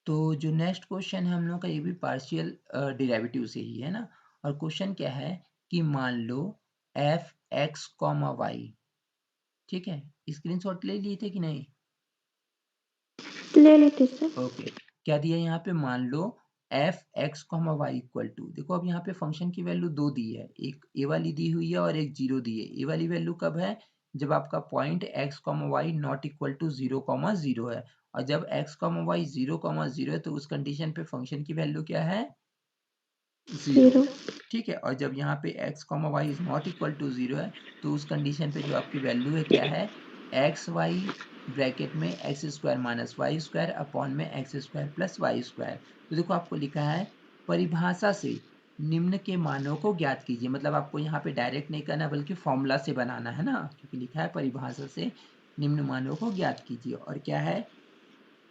तो जो next question है हम लोग का ये भी पार्शियल डेरिवेटिव से ही है ना। और क्वेश्चन क्या है कि मान लो एफ एक्स कॉमा वाई, ठीक है, स्क्रीनशॉट ले लिए थे कि नहीं? ले लेते सर। ओके, क्या दिया यहाँ पे, मान लो F X comma Y equal to, देखो अब यहाँ पे फंक्शन की वैल्यू दो दी है, एक ए वाली दी हुई है और एक जीरो दी है। ए वाली वैल्यू कब है, जब आपका point x comma y not equal to zero comma zero है, और जब x comma y zero comma zero है तो उस कंडीशन पे फंक्शन की वैल्यू क्या है, जीरो। 0 ठीक है, और जब यहाँ पे x comma Y is not equal to zero है तो उस कंडीशन पे जो आपकी वैल्यू है क्या है, एक्स वाई ब्रैकेट में x square minus Y square upon में x square plus Y square. तो देखो आपको लिखा है परिभाषा से निम्न के मानों को ज्ञात कीजिए, मतलब आपको यहाँ पे डायरेक्ट नहीं करना बल्कि फॉर्मूला से बनाना है ना, क्योंकि लिखा है परिभाषा से निम्न मानों को ज्ञात कीजिए। और क्या है,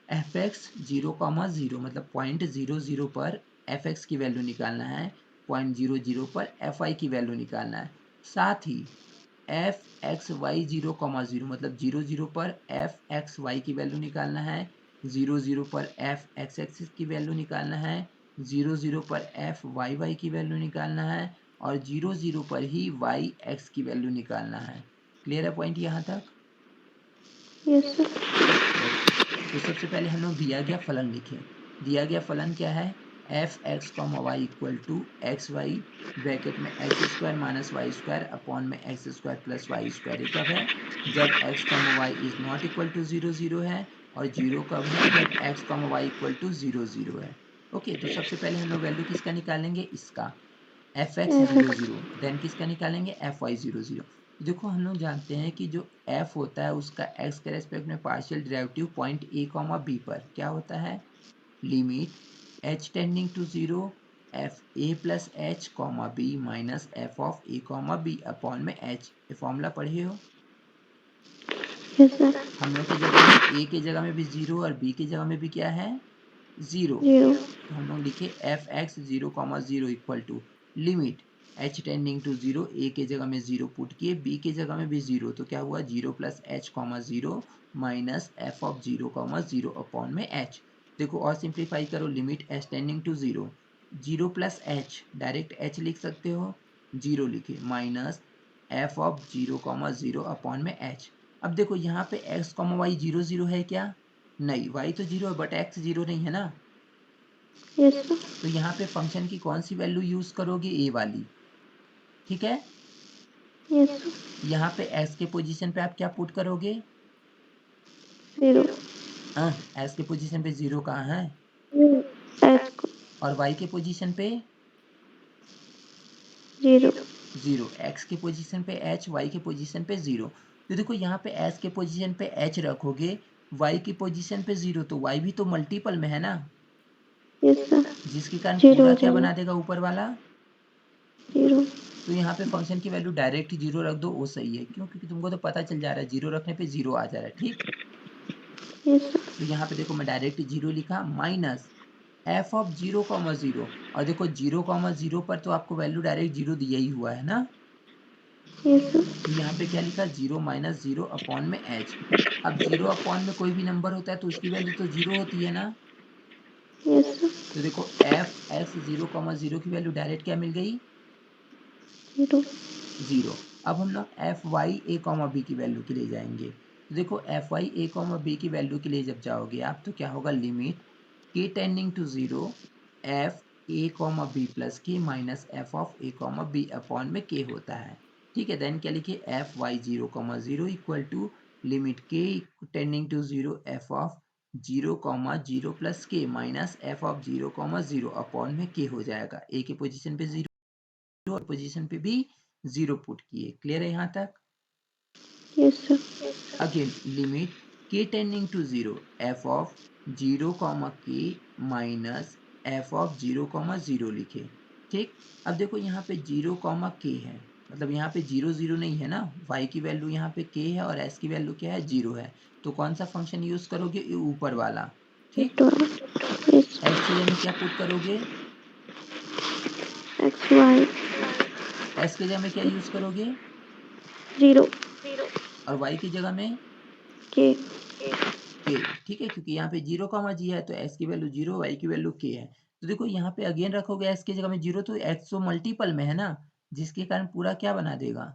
F X zero comma zero, मतलब पॉइंट जीरो जीरो पर एफ एक्स की वैल्यू निकालना है, पॉइंट जीरो जीरो पर एफ आई की वैल्यू निकालना है। साथ ही F x Y zero comma zero, मतलब जीरो जीरो पर एफ एक्स वाई की वैल्यू निकालना है, जीरो जीरो पर एफ एक्स एक्स की वैल्यू निकालना है, जीरो जीरो पर एफ वाई वाई की वैल्यू निकालना है, और जीरो जीरो पर ही वाई एक्स की वैल्यू निकालना है। क्लियर है पॉइंट यहाँ तक? Yes sir. तो सबसे पहले हम लोग दिया गया फलन लिखें। दिया गया फलन क्या है, F X comma Y equal to X Y bracket में x square minus Y square upon में x square plus Y square. ये कब है, जब x comma Y is not equal to zero zero है, और जीरो कब है, जब x comma Y equal to zero zero है। ओके, तो सबसे पहले हम लोग वैल्यू किसका निकालेंगे, इसका F X zero zero, then किसका निकालेंगे, एफ वाई जीरो जीरो। देखो हम लोग जानते हैं कि जो f होता है उसका x के रेस्पेक्ट में partial derivative point a comma b पर क्या होता है, limit h tending to zero F A plus H comma B minus F of A comma B upon में h। ये फॉर्मूला पढ़े हो? Yes sir. हम लोग की जगह में a की जगह में भी जीरो और b की जगह में भी क्या है, जीरो। 0 तो हम लोग लिखे F X zero comma zero equal to limit H tending to zero, A के जगह में जीरो पुट किए, बी के जगह में भी जीरो, तो क्या हुआ, zero plus H comma zero minus F of zero comma zero upon में एच। देखो और सिंप्लीफाई करो, limit H tending to zero, zero plus h direct h लिख सकते हो, जीरो लिखे minus F of zero comma zero upon में h. अब देखो यहाँ पे x comma y zero zero है क्या, नहीं, वाई तो जीरो है बट एक्स जीरो नहीं है ना। Yes sir. तो यहाँ पे फंक्शन की कौन सी वैल्यू यूज करोगे, ए वाली, ठीक है। Yes sir. यहाँ पे एस के पोजीशन पे आप क्या पुट करोगे, 0 एस के पोजीशन पे जीरो कहाँ है, एच को और वाई के पोजीशन पे 0 जीरो, एक्स के पोजीशन पे एच, वाई के पोजीशन पे जीरो। तो देखो यहाँ पे एस के पोजीशन पे एच रखोगे, वाई की पोजीशन पे जीरो, तो वाई भी तो मल्टीपल में है ना, यस सर। जिसके कारण 0 पूरा हो क्या जाएगा बना देगा ऊपर वाला। 0। तो यहाँ पे फंक्शन की वैल्यू डायरेक्ट जीरो रख दो, वो सही है, क्यों, क्योंकि तुमको तो पता चल जा रहा है जीरो रखने पे जीरो आ जा रहा है, ठीक। Yes sir. तो यहाँ पे देखो मैं डायरेक्ट जीरो लिखा minus F of zero comma zero, और देखो जीरो कॉमा जीरो पर तो आपको वैल्यू डायरेक्ट जीरो दिया ही हुआ है ना। Yes sir. तो यहाँ पे क्या लिखा, जीरो माइनस जीरो अपॉन में एच। अब जीरो अपॉन में कोई भी नंबर होता है तो उसकी वैल्यू तो जीरो होती है ना। Yes sir. तो देखो F X zero comma zero की वैल्यू डायरेक्ट क्या मिल गई, 0 जीरो। अब हम लोग F Y a comma B की वैल्यू के लिए जाएंगे। तो देखो F Y a comma B की वैल्यू के लिए जब जाओगे आप तो क्या होगा, limit K tending to zero F A comma B plus K minus F of A comma B upon में के होता है, ठीक है। देन क्या लिखिए, F Y zero comma zero equal to limit K tending to zero F of zero comma zero plus K minus F of zero comma zero upon में K हो जाएगा। ए की पोजीशन पे जीरो और पोजीशन पे भी जीरो पुट किए। Clear है यहाँ तक? Yes sir. Again limit k tending to zero F of zero comma K minus F of zero comma zero लिखे, ठीक। अब देखो यहाँ पे जीरो कॉमा के है, मतलब यहाँ पे जीरो जीरो नहीं है ना, y की वैल्यू यहाँ पे k है और s की वैल्यू क्या है, जीरो है। तो कौन सा फंक्शन यूज करोगे, ये ऊपर वाला, ठीक। यस x की जगह में क्या पुट करोगे, एक्स वाई s की जगह में क्या यूज करोगे, 0 और y की जगह में के के, ठीक है, क्योंकि यहाँ पे 0 कॉमा जी है तो x की वैल्यू 0, y की वैल्यू k है। तो देखो यहाँ पे अगेन रखोगे x की जगह में 0 तो x तो मल्टीपल में है ना, जिसके कारण पूरा क्या बना देगा,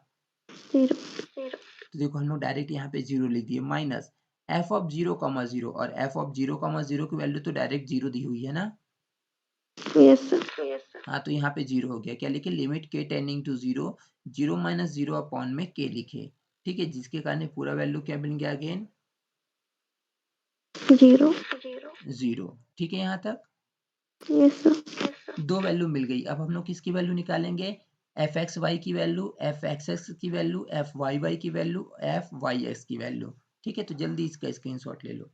0। तो देखो हम लोग डायरेक्ट यहाँ पे 0 लिख दिए माइनस f ऑफ 0 कॉमा 0, और f ऑफ 0 कॉमा 0 की वैल्यू तो डायरेक्ट 0 दी हुई है ना। Yes sir. हाँ तो यहाँ पे 0 हो गया, क्या लिखे, limit k tending to 0, 0 minus 0 upon में k लिखे, ठीक है, जिसके कारण पूरा वैल्यू क्या बन गया अगेन 0। 0, ठीक है यहाँ तक यस सर। दो वैल्यू मिल गई। अब हम लोग किसकी वैल्यू निकालेंगे, एफ एक्स वाई की वैल्यू, एफ एक्स एक्स की वैल्यू, एफ वाई वाई की वैल्यू, एफ वाई एक्स की वैल्यू, ठीक है, तो जल्दी इसका स्क्रीनशॉट ले लो।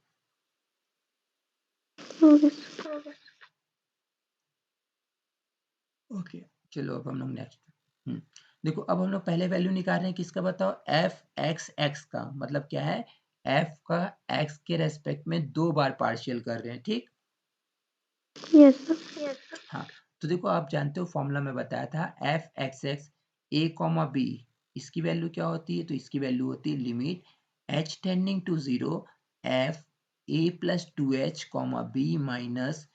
Okay sir. ओके चलो अब हम लोग नेक्स्ट देखो, अब हम लोग पहले वैल्यू निकाल रहे हैं किसका बताओ, एफ एक्स एक्स का, मतलब क्या है, एफ का एक्स के रेस्पेक्ट में 2 बार पार्शियल कर रहे हैं, ठीक। Yes sir. हाँ तो देखो आप जानते हो फॉर्मूला में बताया था एफ एक्स एक्स ए कॉमा बी, इसकी वैल्यू क्या होती है, तो इसकी वैल्यू होती है limit H tending to 0 F A plus 2h comma B minus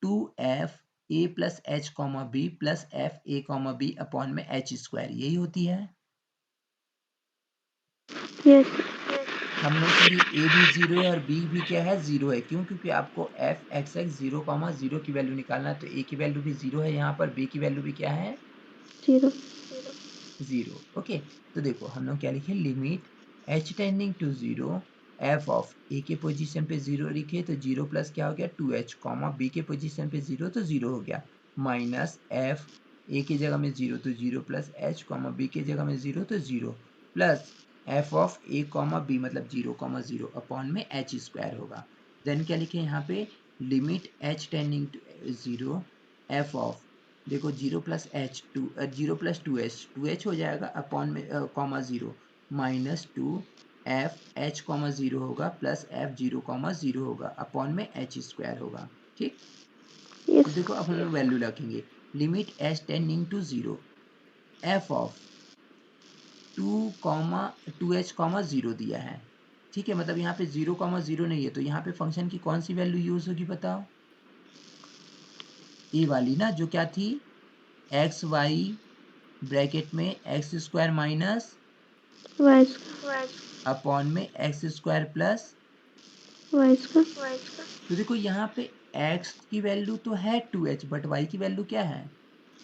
2f a plus H comma B plus F A comma B upon में एच स्क्वायर, यही होती है। यस। हम लोग के लिए ए भी 0 है और बी भी क्या है 0 है, क्यों, क्योंकि आपको एफ एक्स एक्स 0 कॉमा 0 की वैल्यू निकालना है, तो ए की वैल्यू भी 0 है यहाँ पर, बी की वैल्यू भी क्या है 0। 0, ओके। तो देखो हम लोग क्या लिखे, limit h tending to 0 f of a के पोजीशन पे 0 लिखे तो 0 प्लस क्या हो गया 2h कॉमा b के पोजीशन पे 0 तो 0 हो गया माइनस f a की जगह में 0 तो 0 प्लस h कॉमा b की जगह में 0 तो 0 plus f of a comma b मतलब 0 कॉमा 0 अपॉन में h स्क्वायर होगा। देन क्या लिखे यहाँ पे, limit h tending to 0 f of, देखो 0 प्लस एच 0 प्लस 2h हो जाएगा अपॉन में comma 0 minus 2 F H comma 0 होगा प्लस एफ 0 कॉमा 0 होगा अपॉन में एच स्क्वायर होगा, ठीक। अब यस। देखो अब हम लोग वैल्यू रखेंगे, limit H tending to 0 F of 2h comma 0 दिया है, ठीक है, मतलब यहाँ पे 0 कॉमा 0 नहीं है, तो यहाँ पे फंक्शन की कौन सी वैल्यू यूज होगी बताओ, ए वाली ना, जो क्या थी एक्स वाई ब्रैकेट में x square minus y upon में एक्स स्क्वायर प्लस, स्क्वायर। तो देखो यहाँ पे x की वैल्यू तो है 2h बट y की वैल्यू क्या है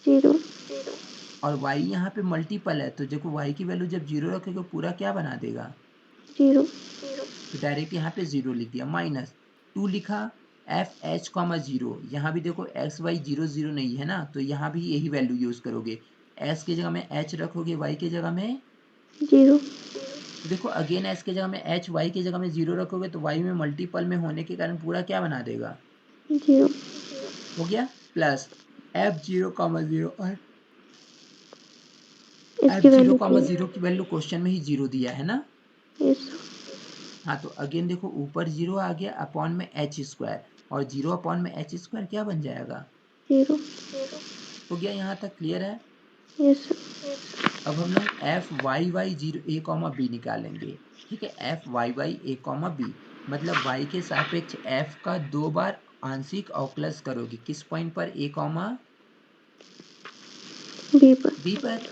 0। और y यहाँ पे मल्टीपल है, तो देखो y की वैल्यू जब 0 रखोगे पूरा क्या बना देगा 0। तो डायरेक्ट यहाँ पे 0 लिख दिया माइनस 2 लिखा एफ एच कॉमा 0, यहाँ भी देखो एक्स वाई 0 0 नहीं है ना, तो यहाँ भी यही वैल्यू यूज करोगे, s की जगह में h रखोगे y की जगह में, 0। तो देखो अगेन एस की जगह में एच, वाई की जगह में 0 रखोगे तो वाई में मल्टीपल में होने के कारण पूरा क्या बना देगा 0। हो गया प्लस एफ 0 कॉमा 0 और एफ इसकी 0 वैल्यू कॉमा क्या है? 0 की वैल्यू क्वेश्चन में ही 0 दिया है ना। यस। हाँ तो अगेन देखो ऊपर 0 आ गया अपॉन में एच स्क्वायर, और 0 अपॉन में एच स्क्वायर क्या बन जाएगा 0। हो गया, यहाँ तक क्लियर है। यस। अब हम लोग एफ वाई वाई 0 ए कॉमा बी निकालेंगे, ठीक है, F Y Y a comma B मतलब y के सापेक्ष f का 2 बार आंशिक अवकलज करोगे किस पॉइंट पर a कॉमा बी पर। बी पर।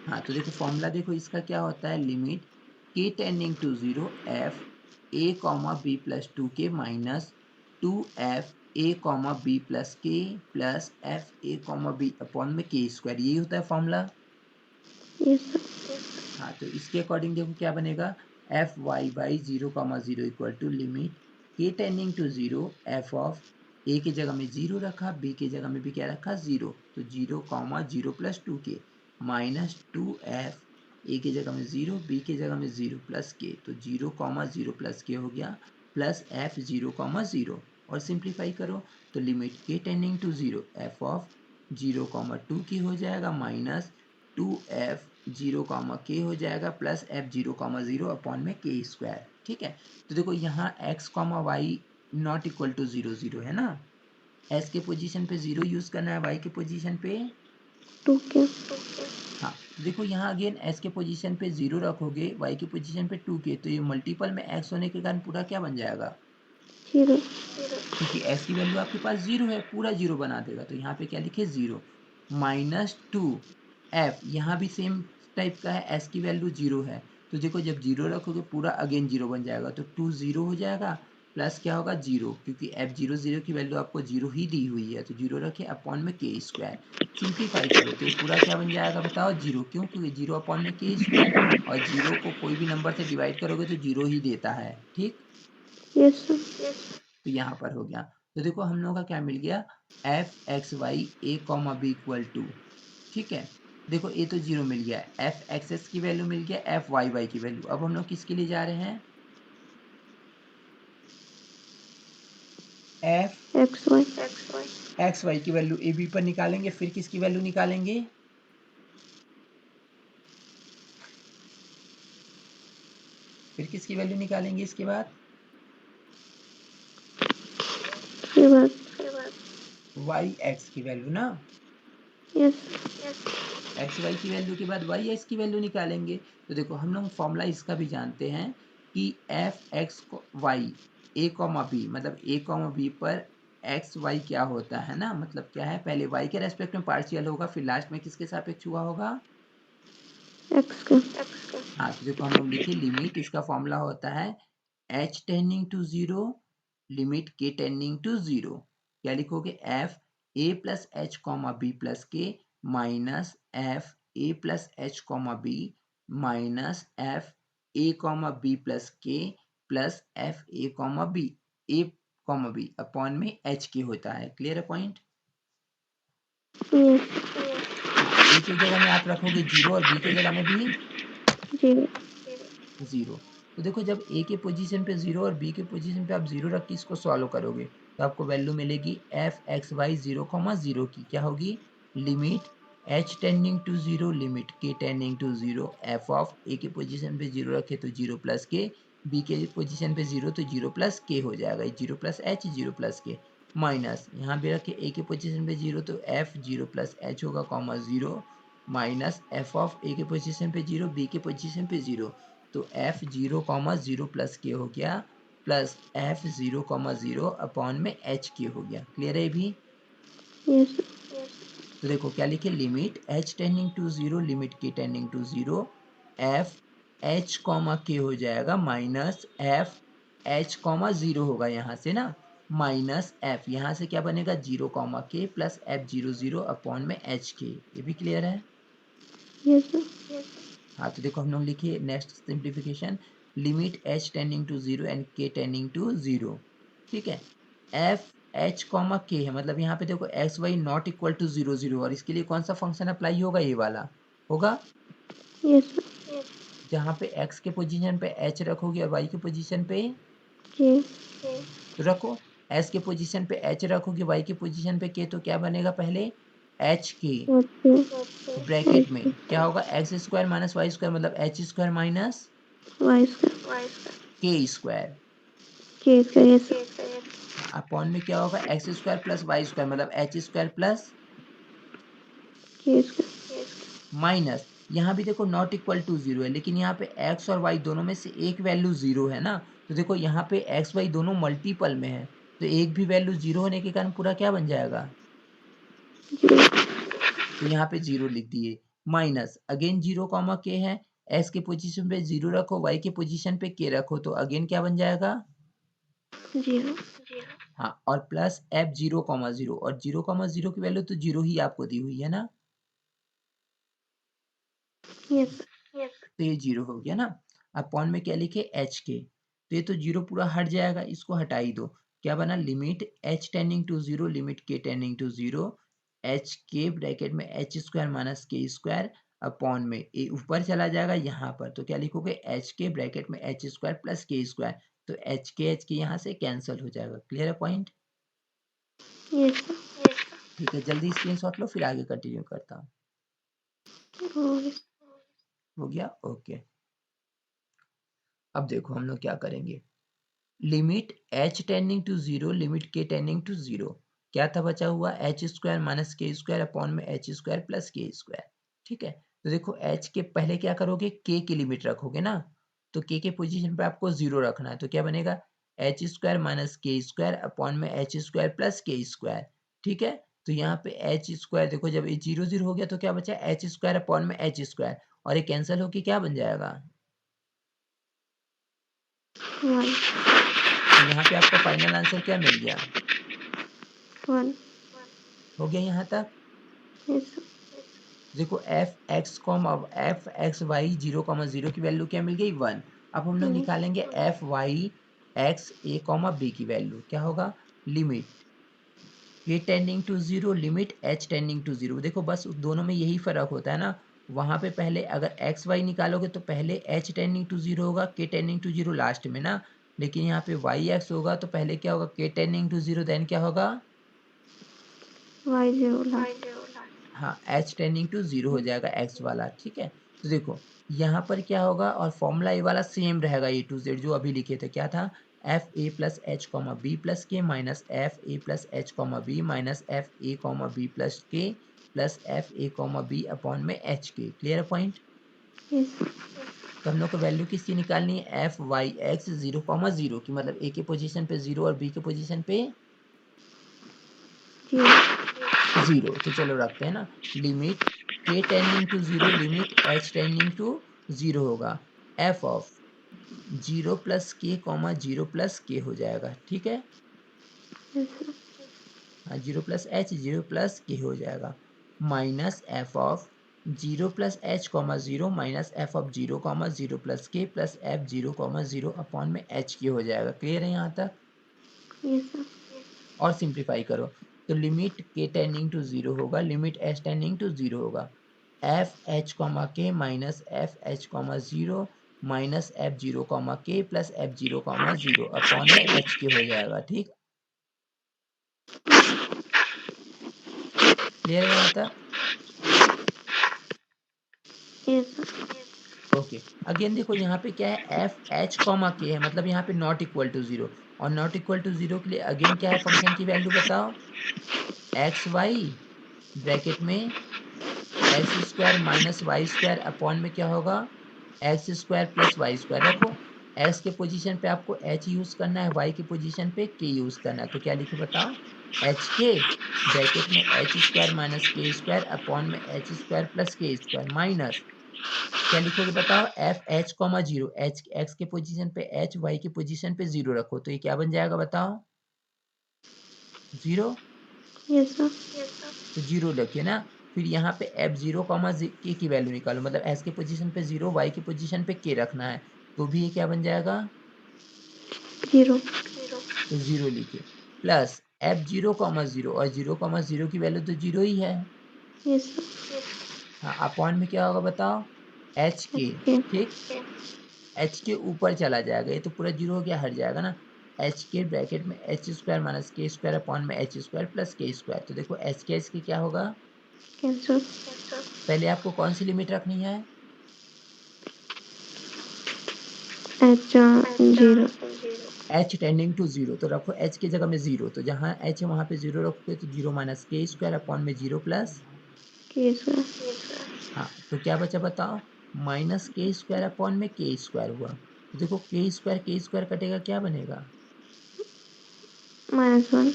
हाँ तो देखो फॉर्मूला देखो इसका क्या होता है, limit k tending to 0 F A comma B plus 2k minus 2f A comma B plus K plus F A comma B upon में के स्क्वायर, यही होता है फॉर्मूला। यस। हाँ तो इसके अकॉर्डिंग देखो क्या बनेगा, F Y by 0 comma 0 equal to limit k tending to 0 F of A की जगह में 0 रखा, बी की जगह में भी क्या रखा 0, तो 0 comma 0 plus 2k minus 2f ए की जगह में 0 बी की जगह में 0 प्लस के, तो 0 कॉमा 0 प्लस के हो गया प्लस एफ 0 कॉमा 0 और सिंप्लीफाई करो तो limit k tending to 0 F of 0 comma 2 की हो जाएगा माइनस 2f 0 कॉमा के हो जाएगा प्लस f 0 कॉमा 0 अपॉन में के स्क्वायर, ठीक है। तो देखो यहाँ x comma y not equal to 0 0 है ना, s के पोजीशन पे 0 यूज करना है, y के पोजीशन पे 2k। हाँ तो देखो यहाँ अगेन s के पोजीशन पे 0 रखोगे y की पोजीशन पे 2k, तो ये मल्टीपल में x होने के कारण पूरा क्या बन जाएगा 0 क्योंकि s की वैल्यू आपके पास 0 है, पूरा 0 बना देगा। तो यहाँ पे क्या लिखे 0 -2 f, यहाँ भी सेम टाइप का है, s की वैल्यू 0 है। तो देखो जब 0 रखोगे पूरा अगेन 0 बन जाएगा, तो 2 0 हो जाएगा, प्लस क्या होगा 0, क्योंकि f 0 की वैल्यू आपको 0 ही दी हुई है, तो 0 रखे अपॉन में k स्क्वायर। सिंप्लीफाई करो तो ये पूरा क्या बन जाएगा बताओ 0, क्यों? क्योंकि 0 अपॉन में k स्क्वायर, और 0 को कोई भी नंबर से डिवाइड करोगे तो 0 ही देता है, ठीक। yes sir तो यहाँ पर हो गया। तो देखो हम लोगों का क्या मिल गया, f x y a comma B equal to, ठीक है। देखो ए तो 0 मिल गया, एफ एक्स एस की वैल्यू मिल गया, एफ वाई वाई की वैल्यू। अब हम लोग किसके लिए जा रहे हैं, एफ xy एक्स वाई की वैल्यू ए बी पर निकालेंगे, फिर किसकी वैल्यू निकालेंगे, फिर किसकी वैल्यू निकालेंगे इसके बाद, के बाद वाई एक्स की वैल्यू ना, yes एक्स वाई की वैल्यू के बाद वाई एक्स की वैल्यू निकालेंगे। तो देखो हम लोग फॉर्मूला इसका भी जानते हैं कि F x y a comma B, मतलब ए कॉमा बी पर एक्स वाई क्या होता है ना, मतलब क्या है, पहले वाई के रेस्पेक्ट में पार्शियल होगा, फिर लास्ट में किसके सापेक्ष हुआ होगा, x का हाँ। तो देखो हम लोग लिखे लिमिट, इसका फॉर्मूला होता है h tending to 0, limit k tending to 0। क्या लिखोगे, F A plus H comma B plus K minus F A plus H comma B minus F A comma B plus K plus F A comma B upon में H K होता है। Clear है point? yes हाँ, ए के जगह में आप रखोगे 0 और बी के जगह में भी 0 0। तो देखो जब ए के पोजीशन पे 0 और बी के पोजीशन पे आप 0 रख के इसको सॉल्व करोगे तो आपको वैल्यू मिलेगी एफ एक्स वाई 0,0 की। क्या होगी, limit h tending to 0, limit k tending to 0, F of A के पोजीशन पे 0 रखे तो 0 प्लस के, बी के पोजीशन पे 0 तो 0 प्लस के हो जाएगा, 0 plus H 0 plus K minus यहाँ पे रखे ए के पोजीशन पे 0 तो एफ 0 प्लस एच होगा comma 0 minus F of A के पोजीशन पे 0, बी के पोजीशन पे 0, तो एफ 0,0 प्लस के हो गया प्लस एफ 0,0 अपॉन में एच के हो गया। क्लियर है भी? yes तो देखो क्या लिखे, limit h tending to 0, limit k tending to 0, f h comma k हो जाएगा माइनस एफ h कॉमा 0 होगा यहाँ से ना, माइनस एफ यहाँ से क्या बनेगा 0 कॉमा के प्लस एफ 0,0 अपॉन में एच के। ये भी क्लियर है? yes sir हाँ तो देखो हम लोग लिखिए next simplification, limit h tending to 0 and k tending to 0, ठीक है। एफ एच कॉमा के है, मतलब यहाँ पे देखो x Y not equal to 0 0, और इसके लिए कौन सा फंक्शन अप्लाई होगा, ये वाला होगा, yes sir जहाँ पे x के पोजीशन पे h रखोगे और y के पोजीशन पे k तो रखो, s के पोजीशन पे h रखोगे, y के पोजीशन पे k, तो क्या बनेगा पहले h के okay ब्रैकेट में okay क्या होगा x square minus Y square, मतलब एच स्क्वायर माइनस y का के स्क्वायर, k का yes sir अपॉन में क्या होगा x square plus Y square, मतलब एच स्क्वायर प्लस k का माइनस, यहाँ भी देखो नॉट इक्वल टू 0 है, लेकिन यहाँ पे x और y दोनों में से एक वैल्यू 0 है ना, तो देखो यहाँ पे x y दोनों मल्टीपल में है, तो एक भी वैल्यू 0 होने के कारण पूरा क्या बन जाएगा, 0 तो यहाँ पे 0 लिख दिए, माइनस अगेन 0 कॉमा के है, x के पोजीशन पे 0 रखो, y के पोजीशन पे k रखो, तो अगेन क्या बन जाएगा, 0 हाँ, और प्लस f 0,0, और 0,0 की वैल्यू तो 0 ही आपको दी हुई है ना, yes sir तो ये 0 हो गया ना, अपॉन में क्या लिखे एच के, तो ये तो 0 पूरा हट जाएगा, इसको हटा ही दो, क्या बना, limit h tending to 0, limit k tending to 0, h के ब्रैकेट में एच स्क्वायर माइनस के स्क्वायर अपॉन में ए ऊपर चला जाएगा यहाँ पर, तो क्या लिखोगे एच के ब्रैकेट में H square plus K square, तो एच के यहाँ से कैंसिल हो जाएगा। क्लियर है पॉइंट? yes sir ठीक है, जल्दी स्क्रीनशॉट लो फिर आगे कंटिन्यू करता हूँ। और हो गया, ओके। अब देखो हम लोग क्या करेंगे, limit h tending to 0, limit k tending to 0, क्या था बचा हुआ एच स्क्वायर माइनस के स्क्वायर अपॉन में H square plus K square, ठीक है। तो देखो h के पहले क्या करोगे, k की लिमिट रखोगे ना, तो k के पोजीशन पे आपको 0 रखना है, तो क्या बनेगा एच स्क्वायर माइनस के स्क्वायर अपॉन में H square plus K square, ठीक है। तो यहाँ पे एच स्क्वायर देखो, जब ये 0 0 हो गया तो क्या बचा, एच स्क्वायर अपॉन में एच स्क्वायर, और ये कैंसिल होके क्या बन जाएगा, 1 तो यहाँ पे आपका फाइनल आंसर क्या मिल गया, 1 हो गया यहाँ तक। yes sir देखो एफ एक्स वाई 0,0 की वैल्यू क्या मिल गई, 1। अब हम लोग yes निकालेंगे एफ वाई एक्स ए कॉमा बी की वैल्यू, क्या होगा, limit k tending to 0 limit h tending to 0। देखो बस दोनों में यही फर्क होता है ना, वहां पे पहले अगर एक्स वाई निकालोगे तो पहले h टेंडिंग टू 0 होगा, k टेंडिंग टू 0 लास्ट में ना, लेकिन यहाँ पे वाई एक्स होगा तो पहले क्या होगा, k टेंडिंग टू 0 देन क्या होगा, y 0 last हाँ एच टेंडिंग टू 0 हो जाएगा एक्स वाला, ठीक है। तो देखो यहाँ पर क्या होगा, और फॉर्मूला ए वाला सेम रहेगा, ए टू जेड जो अभी लिखे थे, क्या था, F A plus H comma B plus K minus F A plus H comma B minus F A comma B plus K plus F A comma B upon में H K, clear point. yes तो हम लोग को value किसकी निकालनी है, F Y x 0,0 की, मतलब ए के पोजीशन पे 0 और बी के पोजीशन पे 0 0। तो चलो रखते हैं ना, limit k tending to 0 limit h tending to 0 होगा, f of 0 plus K comma 0 plus K हो जाएगा, ठीक है। yes sir हाँ 0 प्लस एच 0 प्लस के हो जाएगा, minus F of 0 plus H comma 0 minus F of 0 comma 0 plus K plus F 0 comma 0 upon में H के हो जाएगा, क्लियर है यहाँ तक। yes sir और सिंप्लीफाई करो तो लिमिट k टेंडिंग टू 0 होगा, लिमिट h टेंडिंग टू 0 होगा, F H comma K minus F H comma 0 minus F 0 comma के प्लस एफ 0 कॉमा 0 अपॉन में एच के हो जाएगा, ठीक, क्लियर है यहाँ तक। yes sir ओके अगेन देखो यहाँ पे क्या है, एफ एच कॉमा के है, मतलब यहाँ पे नॉट इक्वल टू 0, और नॉट इक्वल टू 0 के लिए अगेन क्या है फंक्शन की वैल्यू बताओ, एक्स वाई ब्रैकेट में x square minus Y square upon में क्या होगा, x square plus Y square रखो, एक्स के पोजीशन पे आपको एच यूज करना है, वाई के पोजीशन पे के यूज करना है, तो क्या लिखे बताओ, एच के ब्रैकेट में एच स्क्वायर माइनस के स्क्वायर अपॉन में H square plus K square minus क्या लिखोगे बताओ, F H comma 0, H x के पोजीशन पे एच, वाई के पोजीशन पे 0 रखो, तो ये क्या बन जाएगा बताओ, 0, yes sir तो 0 लिखिए ना। फिर यहाँ पे एफ 0 कॉमा के की वैल्यू निकालो, मतलब एस के पोजीशन पे 0 वाई के पोजीशन पे के रखना है, तो भी ये क्या बन जाएगा, 0 तो 0 लिखिए, प्लस एफ 0 कॉमा 0, और 0 कॉमा 0 की वैल्यू तो 0 ही है, yes sir हाँ अपॉन में क्या होगा बताओ, एच के, okay ठीक, एच के ऊपर चला जाएगा, ये तो पूरा 0 हो गया, हट जाएगा ना, एच के ब्रैकेट में एच स्क्वायर माइनस के स्क्वायर अपॉन में H square plus K square, तो देखो एच के क्या होगा, cancel पहले आपको कौन सी लिमिट रखनी है, h 0 एच टेंडिंग टू 0, तो रखो एच की जगह में 0, तो जहाँ एच है वहाँ पे 0 रखोगे तो 0 माइनस के स्क्वायर अपॉन में 0 प्लस, k square हाँ तो क्या बचा बताओ, माइनस के स्क्वायर अपॉन में के स्क्वायर हुआ, तो देखो के स्क्वायर कटेगा क्या बनेगा, -1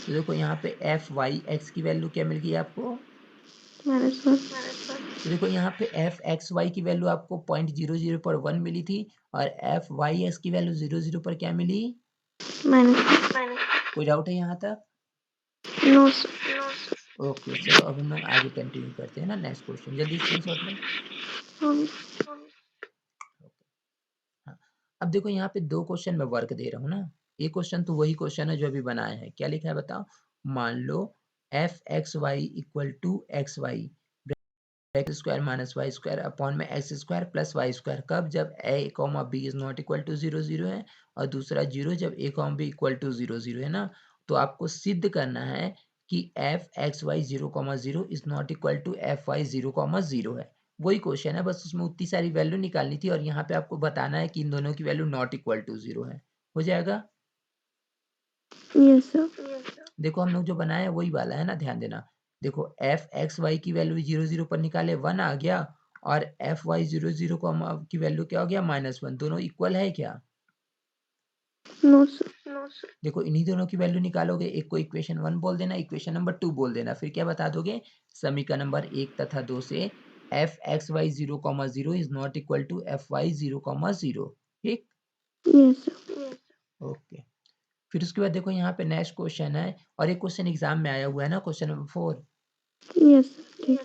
तो देखो यहाँ पे एफ वाई एक्स की वैल्यू क्या मिल गई आपको, -1 तो देखो यहाँ पे एफ एक्स वाई की वैल्यू आपको 0.00 पर 1 मिली थी, और एफ वाई एक्स की वैल्यू 0,0 पर क्या मिली, -1 कोई डाउट है यहाँ तक। no sir ओके चलो अब हम लोग आगे कंटिन्यू करते हैं ना, नेक्स्ट क्वेश्चन जल्दी स्क्रीनशॉट लो। um, हाँ अब देखो यहाँ पे दो क्वेश्चन मैं वर्क दे रहा हूँ ना, एक क्वेश्चन तो वही क्वेश्चन है जो अभी बनाए हैं, क्या लिखा है बताओ, मान लो F x Y equal to X Y X square minus Y square upon में x square plus Y square, कब, जब A comma B is not equal to 0,0 है, और दूसरा 0 जब A comma B equal to 0,0 है ना, तो आपको सिद्ध करना है कि F x Y 0,0 is not equal to F Y 0,0 है, वही क्वेश्चन है, बस उसमें उतनी सारी वैल्यू निकालनी थी, और यहाँ पे आपको बताना है कि इन दोनों की वैल्यू नॉट इक्वल टू 0 है, हो जाएगा। yes sir देखो हम लोग जो बनाए हैं वही वाला है ना, ध्यान देना, देखो एफ एक्स वाई की वैल्यू 0,0 पर निकाले 1 आ गया, और एफ वाई 0,0 की वैल्यू क्या हो गया -1, दोनों इक्वल है क्या, नो सर। देखो इन्हीं दोनों की वैल्यू निकालोगे, एक को इक्वेशन 1 बोल देना, इक्वेशन नंबर 2 बोल देना, फिर क्या बता दोगे, समीकरण नंबर 1 तथा 2 से F x Y 0,0 is not equal to F Y 0,0। ठीक, यस सर। ओके। फिर उसके बाद देखो यहाँ पे नेक्स्ट क्वेश्चन है, और एक क्वेश्चन एग्जाम में आया हुआ है ना, क्वेश्चन नंबर 4। यस सर, ठीक।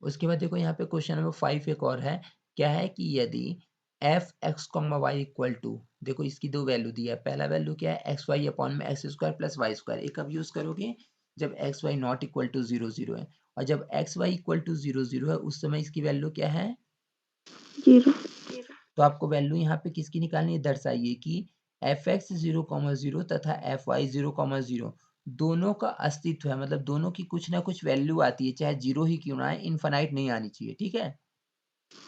उसके बाद देखो यहाँ पे क्वेश्चन नंबर 5 एक और है, क्या है कि यदि F X comma Y equal to, देखो इसकी दो वैल्यू दी है, पहला वैल्यू क्या है एक्स वाई अपॉन में x square plus Y square, एक कब यूज करोगे, जब X Y not equal to 0,0 है, और जब एक्स वाई इक्वल टू 0,0 है उस समय इसकी वैल्यू क्या है, 0। तो आपको वैल्यू यहाँ पे किसकी निकालनी है, दर्शाइए कि एफ एक्स 0,0 तथा एफ वाई 0,0 दोनों का अस्तित्व है, मतलब दोनों की कुछ ना कुछ वैल्यू आती है, चाहे जीरो ही क्यों ना आए, इनफाइनाइट नहीं आनी चाहिए, ठीक है।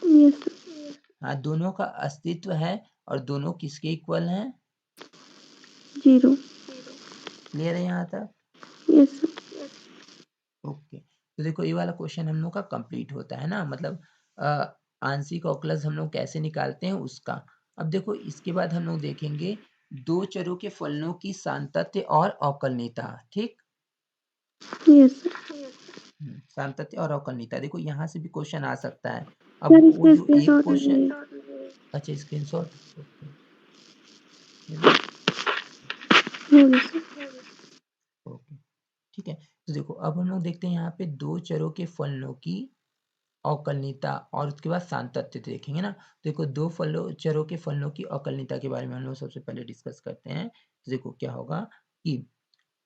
Yes sir. हाँ, दोनों का अस्तित्व है और दोनों किसके इक्वल हैं, 0। क्लियर है यहाँ तक, यस सर। ओके। तो देखो ये वाला क्वेश्चन हम लोग का कंप्लीट होता है ना, मतलब आंशिक अवकलज हम लोग कैसे निकालते हैं उसका। अब देखो इसके बाद हम लोग देखेंगे दो चरों के फलनों की सांतत्य और अवकलनीयता, ठीक, यस सर। सांतत्य और अवकलनीयता, देखो यहाँ से भी क्वेश्चन आ सकता है। अब सर वो इसका जो एक स्क्रीनशॉट क्वेश्चन, लीजिए। अच्छा स्क्रीनशॉट, हो गया सर। ओके, ठीक है। तो देखो अब हम लोग देखते हैं यहाँ पे दो चरों के फलनों की अवकलनीयता और उसके बाद सांतत्य देखेंगे ना। देखो दो फलों चरों के फलनों की अवकलनीयता के बारे में हम लोग सबसे पहले डिस्कस करते हैं। तो देखो क्या होगा कि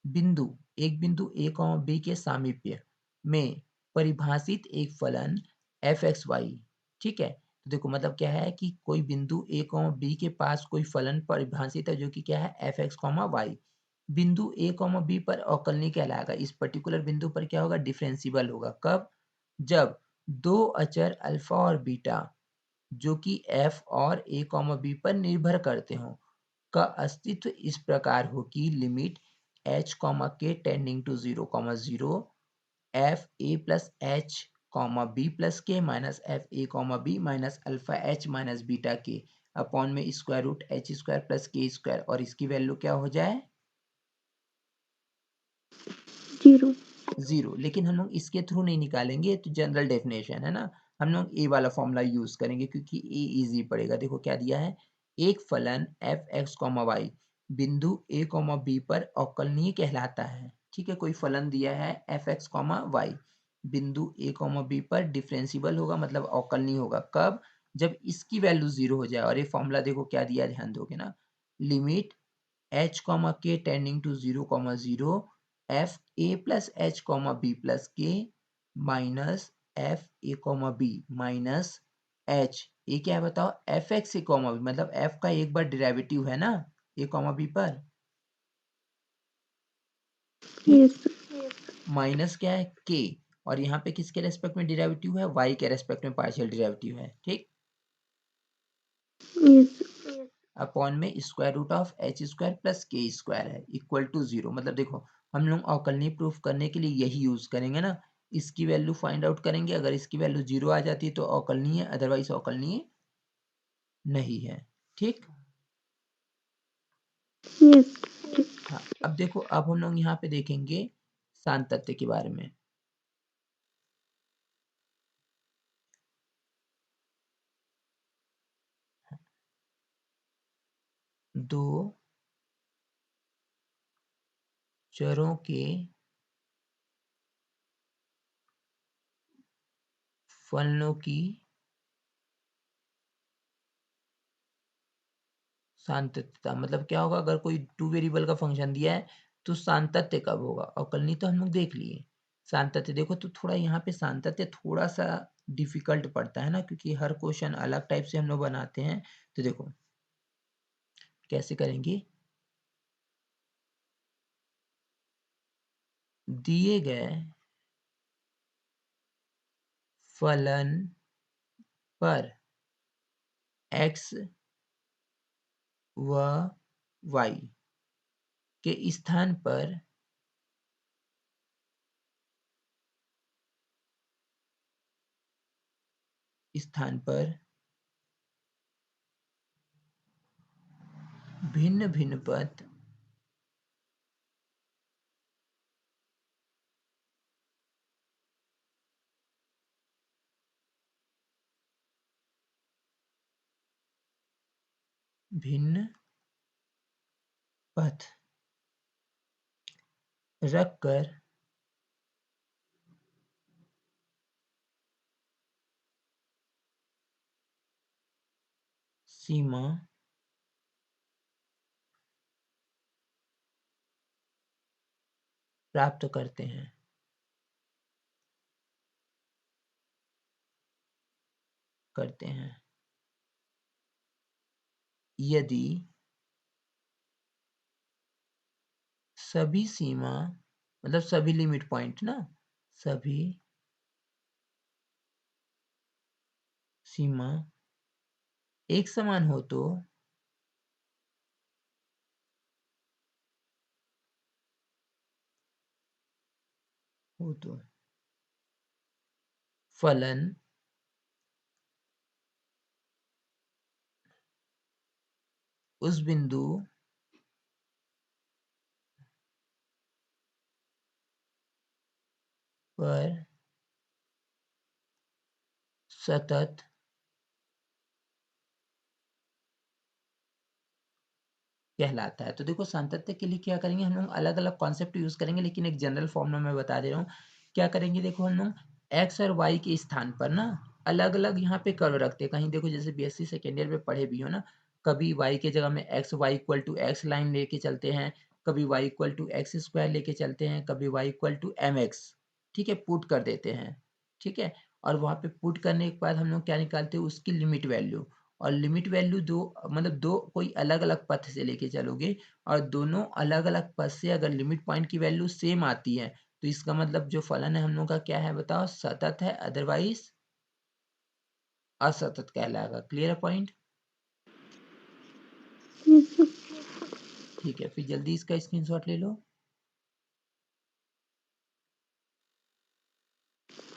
बिंदु एक बिंदु ए कॉमा बी के सामीप्य में परिभाषित एक फलन एफ एक्स वाई, ठीक है। तो देखो मतलब क्या है कि कोई बिंदु ए कॉमा बी के पास कोई फलन परिभाषित है जो कि क्या है एफ एक्स कॉमा वाई, बिंदु ए कॉमा बी पर अवकलनीय कहलाएगा, इस पर्टिकुलर बिंदु पर क्या होगा, डिफरेंशिबल होगा, कब, जब दो अचर अल्फा और बीटा जो कि एफ और ए कॉमा बी पर निर्भर करते हो का अस्तित्व इस प्रकार हो कि limit H comma K tending to 0,0 F A plus H comma B plus K minus F A comma B minus alpha H minus beta K upon में square root H square plus K square, और इसकी value क्या हो जाए, 0। 0। लेकिन हम लोग इसके थ्रू नहीं निकालेंगे, तो जनरल डेफिनेशन है ना, हम लोग ए वाला फॉर्मूला यूज करेंगे क्योंकि ए इजी पड़ेगा। देखो क्या दिया है, एक फलन एफ एक्स कॉमा वाई बिंदु ए कॉमा बी पर अवकलनीय कहलाता है, ठीक है। कोई फलन दिया है एफ एक्स कॉमा वाई बिंदु ए कॉमा बी पर डिफरेंशिबल होगा, मतलब अवकलनीय होगा, कब, जब इसकी वैल्यू 0 हो जाए, और ये फॉर्मूला देखो क्या दिया, ध्यान दोगे ना, limit H comma K tending to 0,0 F A plus H comma B plus K minus F A comma B minus H, ये क्या है बताओ, एफ एक्स ए कॉमा बी, मतलब एफ का एक बार डिराइवेटिव है ना ए कॉमा बी पर, ठीक, यस सर। माइनस क्या है के, और यहाँ पे किसके रेस्पेक्ट में डिराइवेटिव है, वाई के रेस्पेक्ट में पार्शियल डिराइवेटिव है, ठीक, यस सर। अपॉन में square root of H square plus K square है इक्वल टू 0, मतलब देखो हम लोग अवकलनीय प्रूफ करने के लिए यही यूज करेंगे ना, इसकी वैल्यू फाइंड आउट करेंगे, अगर इसकी वैल्यू 0 आ जाती है तो अवकलनीय है, अदरवाइज अवकलनीय नहीं है, ठीक। यस। हाँ, अब देखो अब हम लोग यहाँ पे देखेंगे सांतत्य के बारे में। दो चरों के फलनों की सांतत्यता, मतलब क्या होगा, अगर कोई टू वेरिएबल का फंक्शन दिया है तो सांतत्य कब होगा, अवकलनीय तो हम लोग देख लिए, सांतत्य देखो तो थोड़ा यहाँ पे सांतत्य थोड़ा सा डिफिकल्ट पड़ता है ना, क्योंकि हर क्वेश्चन अलग टाइप से हम लोग बनाते हैं। तो देखो कैसे करेंगे, दिए गए फलन पर x व y के स्थान पर भिन्न भिन्न पथ भिन्न पथ रखकर सीमा प्राप्त करते हैं। यदि सभी सीमा मतलब सभी लिमिट पॉइंट ना, सभी सीमा एक समान हो तो फलन उस बिंदु पर सतत कहलाता है। तो देखो सातत्य के लिए क्या करेंगे हम लोग, अलग अलग कॉन्सेप्ट यूज करेंगे, लेकिन एक जनरल फॉर्म में मैं बता दे रहा हूँ। क्या करेंगे, देखो हम लोग एक्स और वाई के स्थान पर ना अलग अलग यहाँ पे कर्व रखते हैं। कहीं देखो जैसे बीएससी सेकेंड ईयर में पढ़े भी हो ना, कभी वाई के जगह में X Y equal to X line लेके चलते हैं, कभी Y equal to X square लेके चलते हैं, कभी Y equal to M X, ठीक है, पुट कर देते हैं। ठीक है, और वहाँ पे पुट करने के बाद हम लोग क्या निकालते हैं, उसकी लिमिट वैल्यू। और लिमिट वैल्यू दो मतलब दो कोई अलग अलग पथ से लेके चलोगे, और दोनों अलग अलग पथ से अगर लिमिट पॉइंट की वैल्यू सेम आती है, तो इसका मतलब जो फलन है हम लोग का क्या है बताओ, सतत है, अदरवाइज असतत कहलाएगा। क्लियर है पॉइंट? Yes sir. ठीक है, फिर जल्दी इसका स्क्रीनशॉट ले लो।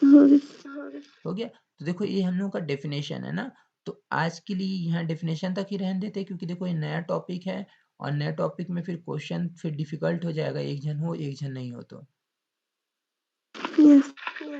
हो गया सर। हो गया। तो देखो ये हम लोग का डेफिनेशन है ना, तो आज के लिए यहाँ डेफिनेशन तक ही रहने देते हैं, क्योंकि देखो ये नया टॉपिक है, और नया टॉपिक में फिर क्वेश्चन फिर डिफिकल्ट हो जाएगा, एक जन हो एक जन नहीं हो तो। यस